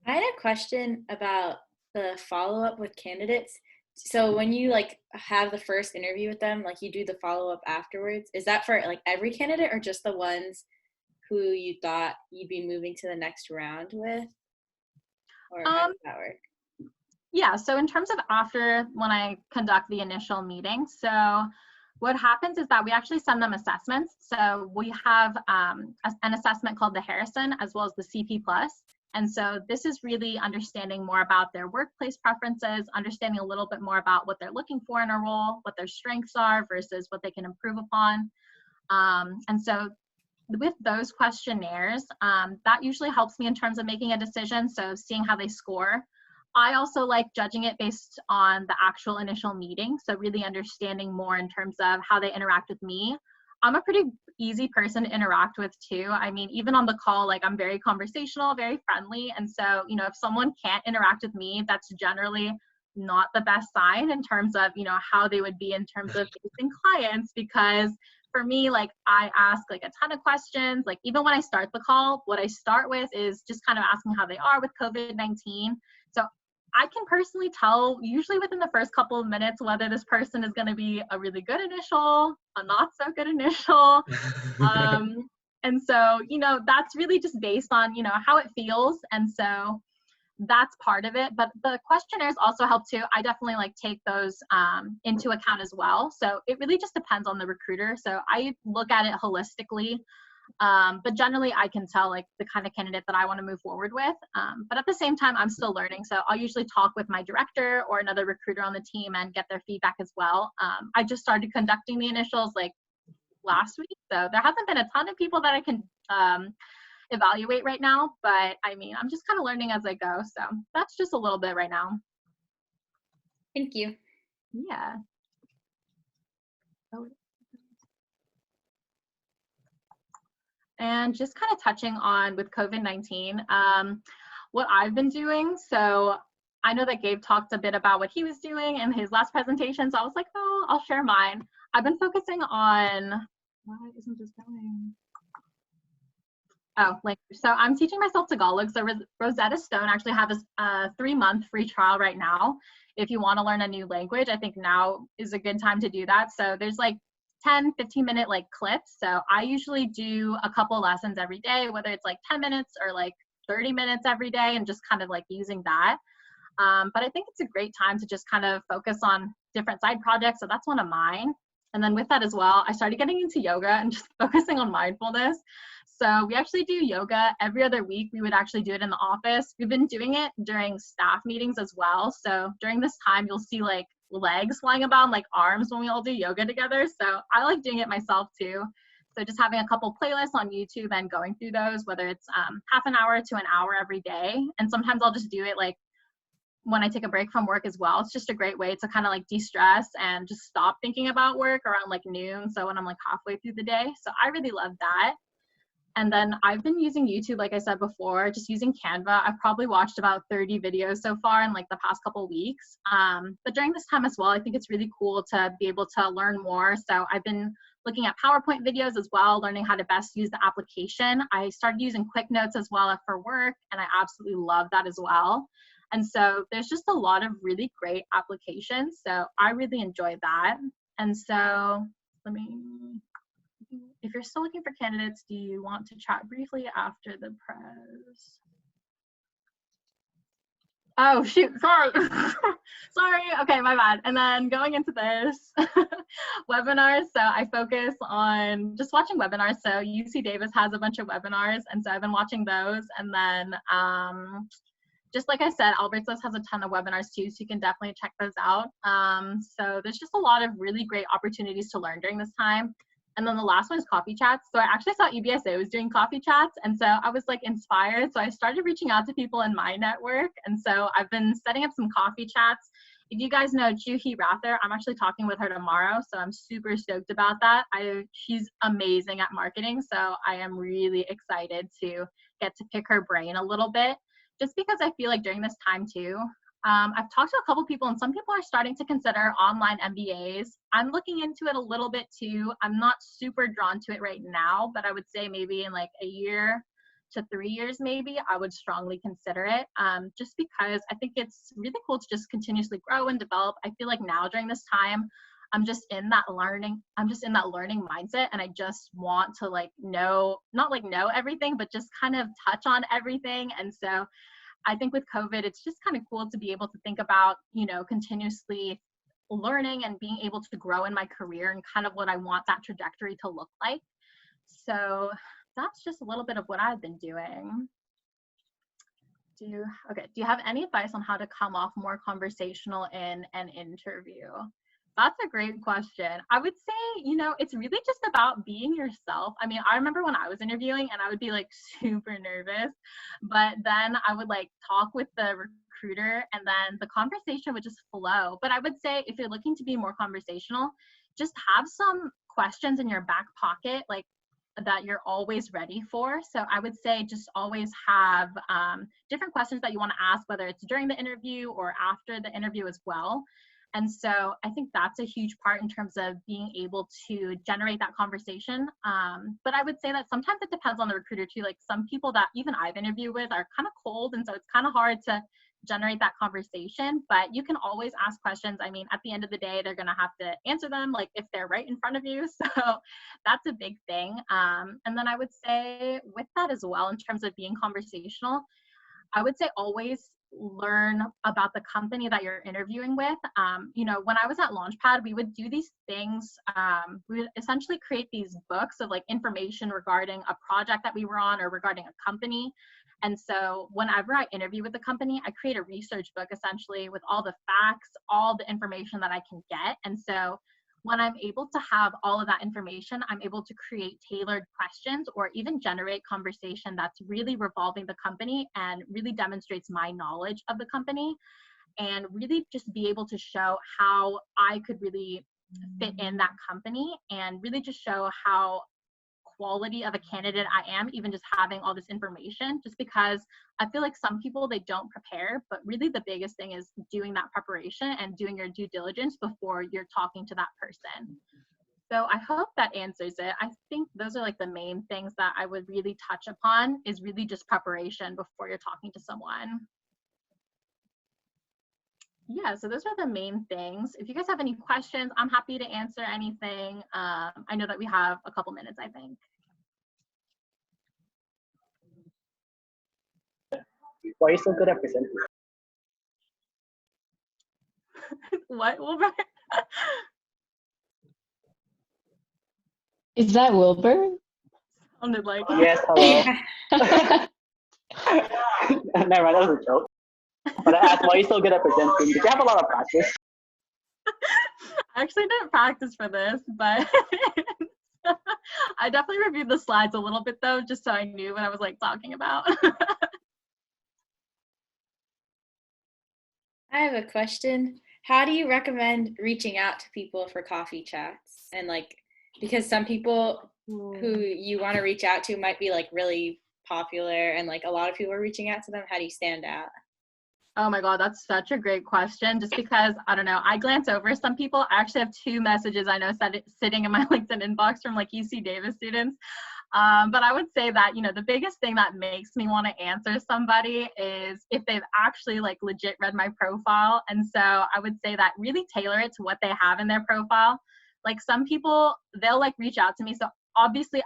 Speaker 4: I had a question about the follow-up with candidates. So when you like have the first interview with them, like you do the follow-up afterwards, is that for like every candidate or just the ones who you thought you'd be moving to the next round with? Or how does that work?
Speaker 1: Yeah, so in terms of after when I conduct the initial meeting, so what happens is that we actually send them assessments. So we have an assessment called the Harrison as well as the CP+. And so this is really understanding more about their workplace preferences, understanding a little bit more about what they're looking for in a role, what their strengths are versus what they can improve upon. And so with those questionnaires, that usually helps me in terms of making a decision. So seeing how they score. I also like judging it based on the actual initial meeting. So really understanding more in terms of how they interact with me. I'm a pretty easy person to interact with too. I mean, even on the call, like I'm very conversational, very friendly. And so, you know, if someone can't interact with me, that's generally not the best sign in terms of, you know, how they would be in terms of facing clients. Because for me, like I ask like a ton of questions. Like even when I start the call, what I start with is just kind of asking how they are with COVID-19. So I can personally tell usually within the first couple of minutes whether this person is going to be a really good initial, a not so good initial. And so, you know, that's really just based on, you know, how it feels. And so that's part of it. But the questionnaires also help too. I definitely like take those into account as well. So it really just depends on the recruiter. So I look at it holistically. But generally I can tell like the kind of candidate that I want to move forward with. But at the same time, I'm still learning. So I'll usually talk with my director or another recruiter on the team and get their feedback as well. I just started conducting the initials like last week. So there hasn't been a ton of people that I can evaluate right now, but I mean, I'm just kind of learning as I go. So that's just a little bit right now.
Speaker 4: Thank you.
Speaker 1: Yeah. And just kind of touching on with COVID-19, what I've been doing. So I know that Gabe talked a bit about what he was doing in his last presentation. So I was like, oh, I'll share mine. I've been focusing on, why isn't this going? Oh, like, so I'm teaching myself Tagalog. So Rosetta Stone actually have a 3-month free trial right now. If you want to learn a new language, I think now is a good time to do that. So there's like 10, 15-minute like clips. So I usually do a couple lessons every day, whether it's like 10 minutes or like 30 minutes every day, and just kind of like using that. But I think it's a great time to just kind of focus on different side projects. So that's one of mine. And then with that as well, I started getting into yoga and just focusing on mindfulness. So we actually do yoga every other week. We would actually do it in the office. We've been doing it during staff meetings as well. So during this time, you'll see like legs flying about, like arms when we all do yoga together. So I like doing it myself too. So just having a couple playlists on YouTube and going through those, whether it's half an hour to an hour every day. And sometimes I'll just do it like when I take a break from work as well. It's just a great way to kind of like de-stress and just stop thinking about work around like noon. So when I'm like halfway through the day. So I really love that. And then I've been using YouTube, like I said before, just using Canva. I've probably watched about 30 videos so far in like the past couple weeks. But during this time as well, I think it's really cool to be able to learn more. So I've been looking at PowerPoint videos as well, learning how to best use the application. I started using QuickNotes as well for work, and I absolutely love that as well. And so there's just a lot of really great applications. So I really enjoy that. And so if you're still looking for candidates, do you want to chat briefly after the press? Oh, shoot, sorry. Sorry, okay, my bad. And then going into this, webinars. So I focus on just watching webinars. So UC Davis has a bunch of webinars, and so I've been watching those. And then just like I said, Albertus has a ton of webinars too, so you can definitely check those out. So there's just a lot of really great opportunities to learn during this time. And then the last one is coffee chats. So I actually saw EBSA was doing coffee chats, and so I was like inspired. So I started reaching out to people in my network, and so I've been setting up some coffee chats. If you guys know Juhi Rather, I'm actually talking with her tomorrow, so I'm super stoked about that. She's amazing at marketing, so I am really excited to get to pick her brain a little bit, just because I feel like during this time too, I've talked to a couple people, and some people are starting to consider online MBAs. I'm looking into it a little bit too. I'm not super drawn to it right now, but I would say maybe in like a year to 3 years, maybe I would strongly consider it, just because I think it's really cool to just continuously grow and develop. I feel like now during this time, I'm just in that learning mindset, and I just want to like not like know everything, but just kind of touch on everything. And so I think with COVID, it's just kind of cool to be able to think about, you know, continuously learning and being able to grow in my career and kind of what I want that trajectory to look like. So that's just a little bit of what I've been doing. Do you have any advice on how to come off more conversational in an interview? That's a great question. I would say, it's really just about being yourself. I mean, I remember when I was interviewing and I would be like super nervous, but then I would like talk with the recruiter and then the conversation would just flow. But I would say if you're looking to be more conversational, just have some questions in your back pocket, like that you're always ready for. So I would say just always have different questions that you want to ask, whether it's during the interview or after the interview as well. And so I think that's a huge part in terms of being able to generate that conversation. But I would say that sometimes it depends on the recruiter too. Like some people that even I've interviewed with are kind of cold. And so it's kind of hard to generate that conversation, but you can always ask questions. I mean, at the end of the day, they're going to have to answer them like if they're right in front of you. So that's a big thing. And then I would say with that as well, in terms of being conversational, I would say always learn about the company that you're interviewing with. When I was at Launchpad, we would do these things. We would essentially create these books of like information regarding a project that we were on or regarding a company. And so whenever I interview with the company, I create a research book essentially with all the facts, all the information that I can get. And so when I'm able to have all of that information, I'm able to create tailored questions or even generate conversation that's really revolving the company and really demonstrates my knowledge of the company, and really just be able to show how I could really fit in that company and really just show how quality of a candidate I am, even just having all this information, just because I feel like some people, they don't prepare, but really the biggest thing is doing that preparation and doing your due diligence before you're talking to that person. So I hope that answers it. I think those are like the main things that I would really touch upon, is really just preparation before you're talking to someone. Yeah, so those are the main things. If you guys have any questions, I'm happy to answer anything. I know that we have a couple minutes, I think.
Speaker 5: Why are you so good at presenting?
Speaker 1: What, Wilbur?
Speaker 2: Is that Wilbur?
Speaker 1: Sounded like
Speaker 5: Yes, hello. Never mind, that was a joke. But I asked, why are you so good at presenting? Did you have a lot of practice?
Speaker 1: I actually didn't practice for this, but I definitely reviewed the slides a little bit though, just so I knew what I was like talking about.
Speaker 4: I have a question. How do you recommend reaching out to people for coffee chats? And like, because some people who you want to reach out to might be like really popular and like a lot of people are reaching out to them. How do you stand out?
Speaker 1: Oh my God, that's such a great question. Just because, I don't know, I glance over some people. I actually have 2 messages I know sitting in my LinkedIn inbox from like UC Davis students. But I would say that, the biggest thing that makes me want to answer somebody is if they've actually like legit read my profile. And so I would say that really tailor it to what they have in their profile. Like some people, they'll like reach out to me. So obviously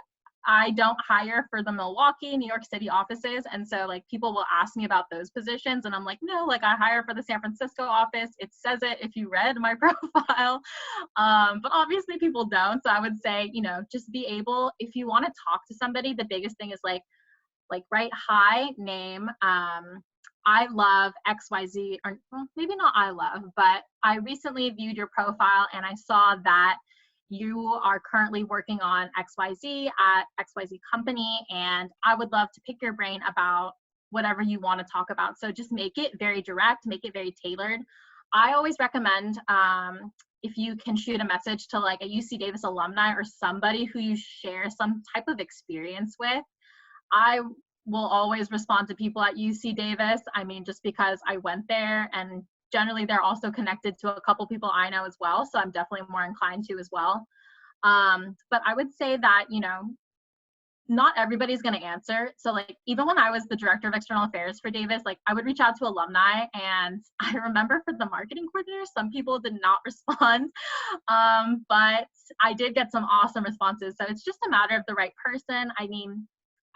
Speaker 1: I don't hire for the Milwaukee, New York City offices. And so like people will ask me about those positions and I'm like, no, like I hire for the San Francisco office. It says it if you read my profile. But obviously people don't. So I would say, just be able, if you want to talk to somebody, the biggest thing is like write hi, name, I love XYZ, or well, maybe not I love, but I recently viewed your profile and I saw that you are currently working on XYZ at XYZ company, and I would love to pick your brain about whatever you want to talk about. So just make it very direct, make it very tailored. I always recommend if you can shoot a message to like a UC Davis alumni or somebody who you share some type of experience with. I will always respond to people at UC Davis. I mean, just because I went there, and generally they're also connected to a couple people I know as well. So I'm definitely more inclined to as well. But I would say that, not everybody's going to answer. So like, even when I was the director of external affairs for Davis, like I would reach out to alumni, and I remember for the marketing coordinator, some people did not respond. But I did get some awesome responses. So it's just a matter of the right person. I mean,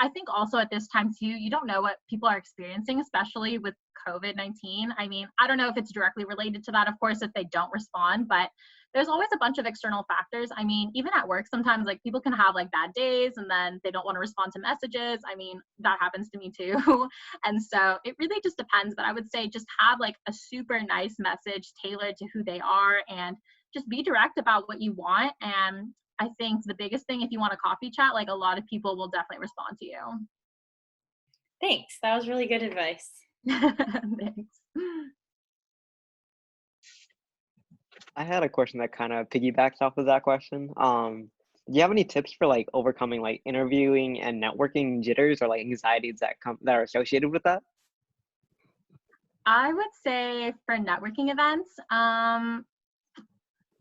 Speaker 1: I think also at this time too, you don't know what people are experiencing, especially with COVID-19. I mean, I don't know if it's directly related to that, of course, if they don't respond, but there's always a bunch of external factors. I mean, even at work, sometimes like people can have like bad days and then they don't want to respond to messages. I mean, that happens to me too. And so it really just depends. But I would say just have like a super nice message tailored to who they are, and just be direct about what you want. And I think the biggest thing, if you want a coffee chat, like a lot of people will definitely respond to you.
Speaker 4: Thanks. That was really good advice.
Speaker 1: Thanks.
Speaker 6: I had a question that kind of piggybacks off of that question. Do you have any tips for like overcoming like interviewing and networking jitters or like anxieties that are associated with that?
Speaker 1: I would say for networking events,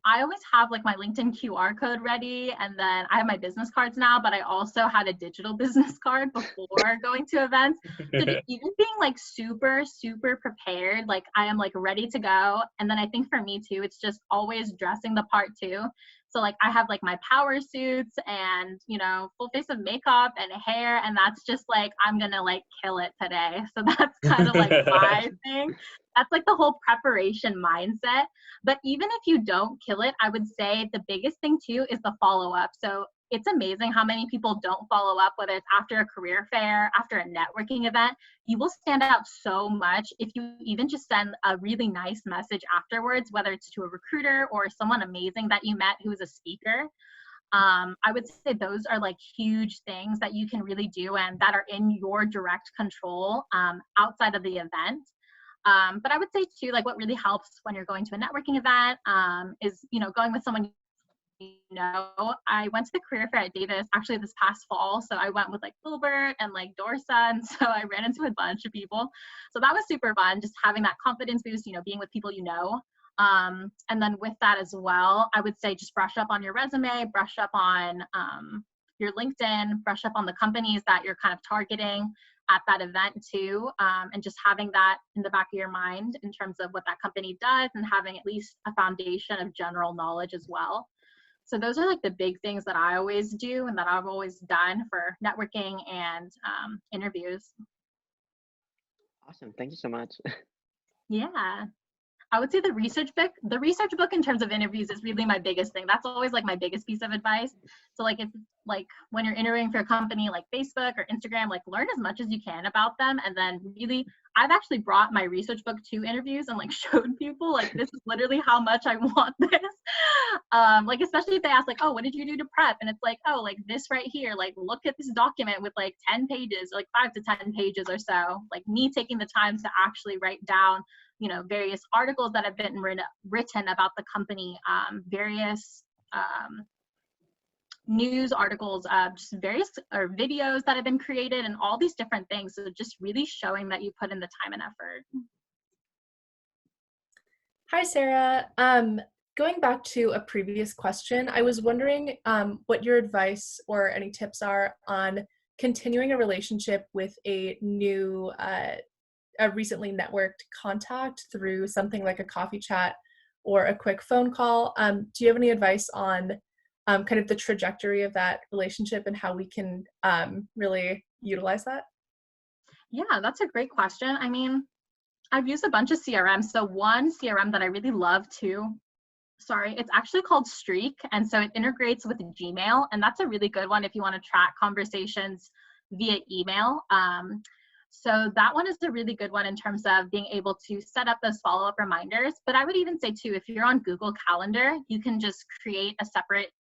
Speaker 1: I always have like my LinkedIn QR code ready, and then I have my business cards now, but I also had a digital business card before going to events. So just even being like super, super prepared, like I am like ready to go. And then I think for me too, it's just always dressing the part too. So like I have like my power suits and, you know, full face of makeup and hair, and that's just like, I'm gonna like kill it today. So that's kind of like my thing. That's like the whole preparation mindset. But even if you don't kill it, I would say the biggest thing too is the follow up. So it's amazing how many people don't follow up, whether it's after a career fair, after a networking event. You will stand out so much if you even just send a really nice message afterwards, whether it's to a recruiter or someone amazing that you met who is a speaker. I would say those are like huge things that you can really do and that are in your direct control outside of the event. But I would say too, like what really helps when you're going to a networking event is, you know, going with someone you know. I went to the career fair at Davis actually this past fall. So I went with like Filbert and like Dorsa. And so I ran into a bunch of people. So that was super fun, just having that confidence boost, you know, being with people you know. And then with that as well, I would say just brush up on your resume, brush up on your LinkedIn, brush up on the companies that you're kind of targeting at that event too, and just having that in the back of your mind in terms of what that company does and having at least a foundation of general knowledge as well. So those are like the big things that I always do and that I've always done for networking and interviews.
Speaker 6: Awesome. Thank you so much.
Speaker 1: Yeah. I would say the research book in terms of interviews is really my biggest thing. That's always like my biggest piece of advice. So like if like when you're interviewing for a company like Facebook or Instagram, like learn as much as you can about them. And then really, I've actually brought my research book to interviews and like showed people like this is literally how much I want this. Like especially if they ask like, oh, what did you do to prep? And it's like, oh, like this right here, like look at this document with like 10 pages, like 5 to 10 pages or so. Like me taking the time to actually write down, you know, various articles that have been written about the company, various news articles, just various or videos that have been created and all these different things. So just really showing that you put in the time and effort.
Speaker 7: Hi, Sarah. Going back to a previous question, I was wondering what your advice or any tips are on continuing a relationship with a new a recently networked contact through something like a coffee chat or a quick phone call. Do you have any advice on kind of the trajectory of that relationship and how we can really utilize that?
Speaker 1: Yeah, that's a great question. I mean, I've used a bunch of CRMs. So one CRM that I really love too, it's actually called Streak. And so it integrates with Gmail. And that's a really good one if you want to track conversations via email. So that one is a really good one in terms of being able to set up those follow-up reminders. But I would even say too, if you're on Google Calendar, you can just create a separate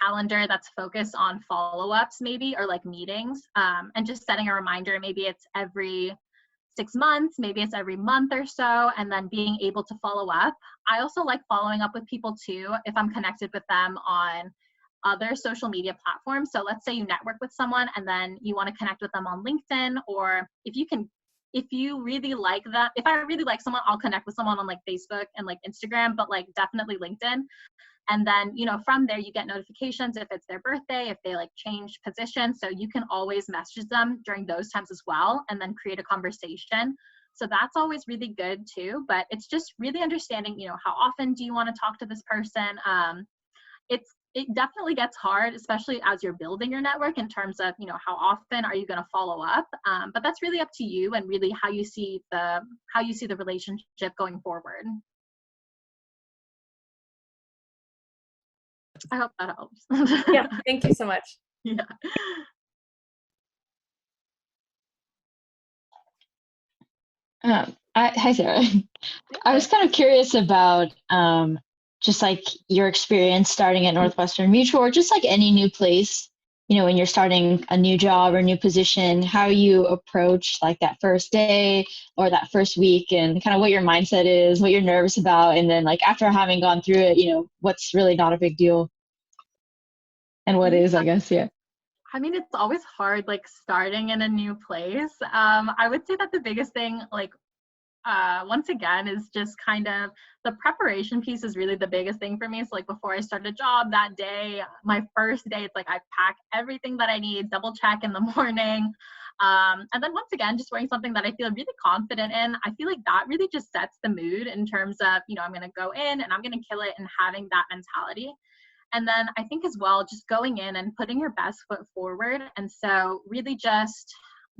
Speaker 1: calendar that's focused on follow-ups maybe, or like meetings, and just setting a reminder. Maybe it's every 6 months, maybe it's every month or so, and then being able to follow up. I also like following up with people too, if I'm connected with them on other social media platforms. So let's say you network with someone and then you want to connect with them on LinkedIn, or if you really like that, if I really like someone, I'll connect with someone on like Facebook and like Instagram, but like definitely LinkedIn. And then, you know, from there you get notifications if it's their birthday, if they like change position. So you can always message them during those times as well, and then create a conversation. So that's always really good too. But it's just really understanding, you know, how often do you want to talk to this person? It definitely gets hard, especially as you're building your network in terms of, you know, how often are you going to follow up? But that's really up to you and really how you see the relationship going forward. I hope that helps.
Speaker 7: Yeah, thank you so much.
Speaker 1: Yeah.
Speaker 2: Hi, Sarah. I was kind of curious about just like your experience starting at Northwestern Mutual, or just like any new place, you know, when you're starting a new job or new position, how you approach like that first day or that first week, and kind of what your mindset is, what you're nervous about, and then like after having gone through it, you know, what's really not a big deal and what is, I guess, yeah.
Speaker 1: I mean, it's always hard, like starting in a new place. I would say that the biggest thing, like, once again, is just kind of the preparation piece is really the biggest thing for me. So like before I start a job that day, my first day, it's like I pack everything that I need, double check in the morning. And then once again, just wearing something that I feel really confident in. I feel like that really just sets the mood in terms of, you know, I'm going to go in and I'm going to kill it, and having that mentality. And then I think as well, just going in and putting your best foot forward. And so really just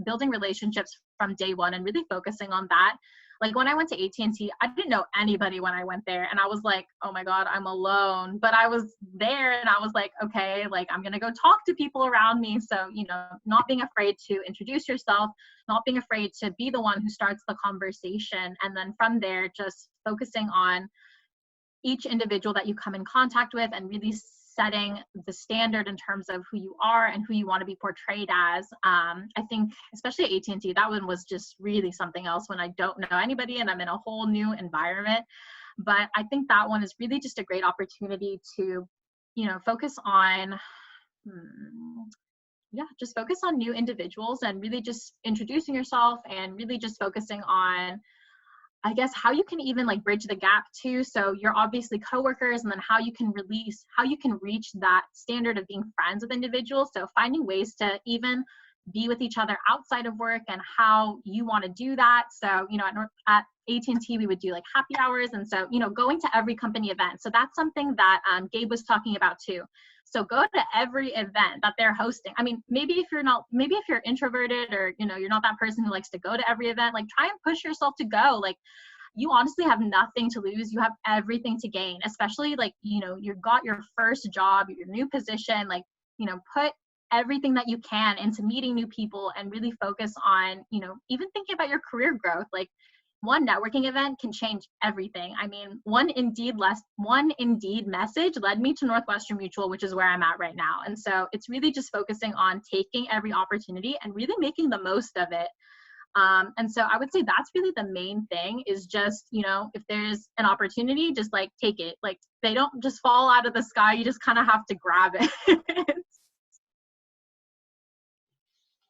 Speaker 1: building relationships from day one and really focusing on that. Like when I went to AT&T, I didn't know anybody when I went there. And I was like, oh my God, I'm alone. But I was there and I was like, okay, like I'm going to go talk to people around me. So, you know, not being afraid to introduce yourself, not being afraid to be the one who starts the conversation. And then from there, just focusing on each individual that you come in contact with and really setting the standard in terms of who you are and who you want to be portrayed as. I think especially at AT&T, that one was just really something else when I don't know anybody and I'm in a whole new environment. But I think that one is really just a great opportunity to, you know, focus on, just focus on new individuals and really just introducing yourself and really just focusing on, I guess, how you can even like bridge the gap too. So you're obviously coworkers, and then how you can reach that standard of being friends with individuals. So finding ways to even be with each other outside of work and how you want to do that. So, you know, at AT&T, we would do like happy hours. And so, you know, going to every company event. So that's something that Gabe was talking about too. So go to every event that they're hosting. I mean, maybe if you're introverted, or, you know, you're not that person who likes to go to every event, like try and push yourself to go. Like you honestly have nothing to lose. You have everything to gain, especially like, you know, you got your first job, your new position, like, you know, put everything that you can into meeting new people and really focus on, you know, even thinking about your career growth. Like one networking event can change everything. I mean, one Indeed message led me to Northwestern Mutual, which is where I'm at right now. And so it's really just focusing on taking every opportunity and really making the most of it. And so I would say that's really the main thing, is just, you know, if there's an opportunity, just like take it. Like they don't just fall out of the sky. You just kind of have to grab it.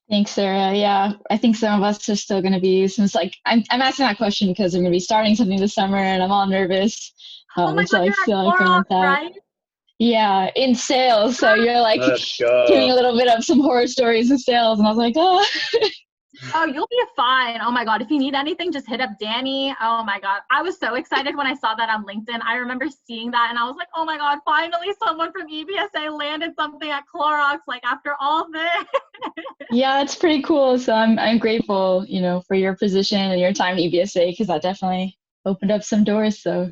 Speaker 2: Thanks, Sarah. Yeah, I think some of us are still going to be, since like I'm asking that question because I'm going to be starting something this summer and I'm all nervous.
Speaker 1: Oh my
Speaker 2: So
Speaker 1: God,
Speaker 2: I
Speaker 1: you're
Speaker 2: feel
Speaker 1: at
Speaker 2: like I
Speaker 1: Clorox,
Speaker 2: want that.
Speaker 1: right?
Speaker 2: Yeah, in sales. So you're like
Speaker 3: Let's
Speaker 2: giving
Speaker 3: go.
Speaker 2: a little bit of some horror stories of sales, and I was like, oh.
Speaker 1: Oh, you'll be fine. Oh my God. If you need anything, just hit up Danny. Oh my God. I was so excited when I saw that on LinkedIn. I remember seeing that and I was like, oh my God, finally someone from EBSA landed something at Clorox, like after all this.
Speaker 2: Yeah, it's pretty cool. So I'm grateful, you know, for your position and your time at EBSA, because that definitely opened up some doors. So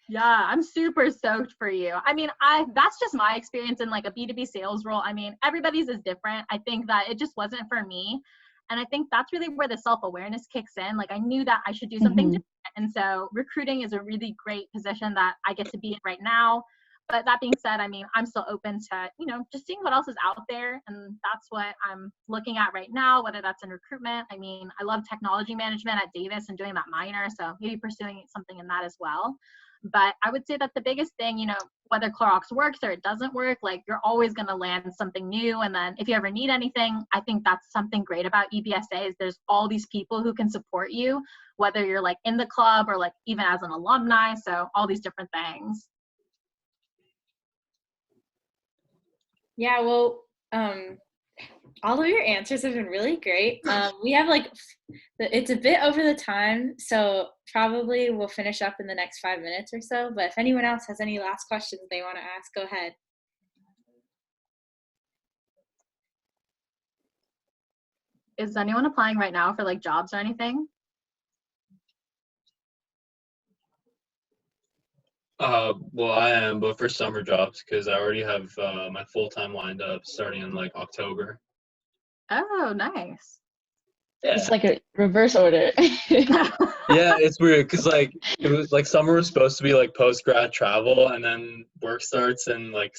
Speaker 1: Yeah, I'm super stoked for you. I mean, that's just my experience in like a B2B sales role. I mean, everybody's is different. I think that it just wasn't for me. And I think that's really where the self-awareness kicks in. Like I knew that I should do something different. And so recruiting is a really great position that I get to be in right now. But that being said, I mean, I'm still open to, you know, just seeing what else is out there. And that's what I'm looking at right now, whether that's in recruitment. I mean, I love technology management at Davis and doing that minor. So maybe pursuing something in that as well. But I would say that the biggest thing, you know, whether Clorox works or it doesn't work, like you're always going to land something new. And then if you ever need anything, I think that's something great about EBSA is there's all these people who can support you, whether you're like in the club or like even as an alumni. So all these different things.
Speaker 4: Yeah, well, all of your answers have been really great. We have like, it's a bit over the time, so probably we'll finish up in the next 5 minutes or so. But if anyone else has any last questions they want to ask, go ahead.
Speaker 1: Is anyone applying right now for like jobs or anything?
Speaker 3: Well, I am, but for summer jobs, because I already have my full-time lined up starting in like October.
Speaker 1: Oh, nice.
Speaker 2: It's
Speaker 3: Yeah.
Speaker 2: like a reverse order.
Speaker 3: Yeah, it's weird because like it was like summer was supposed to be like post-grad travel, and then work starts in like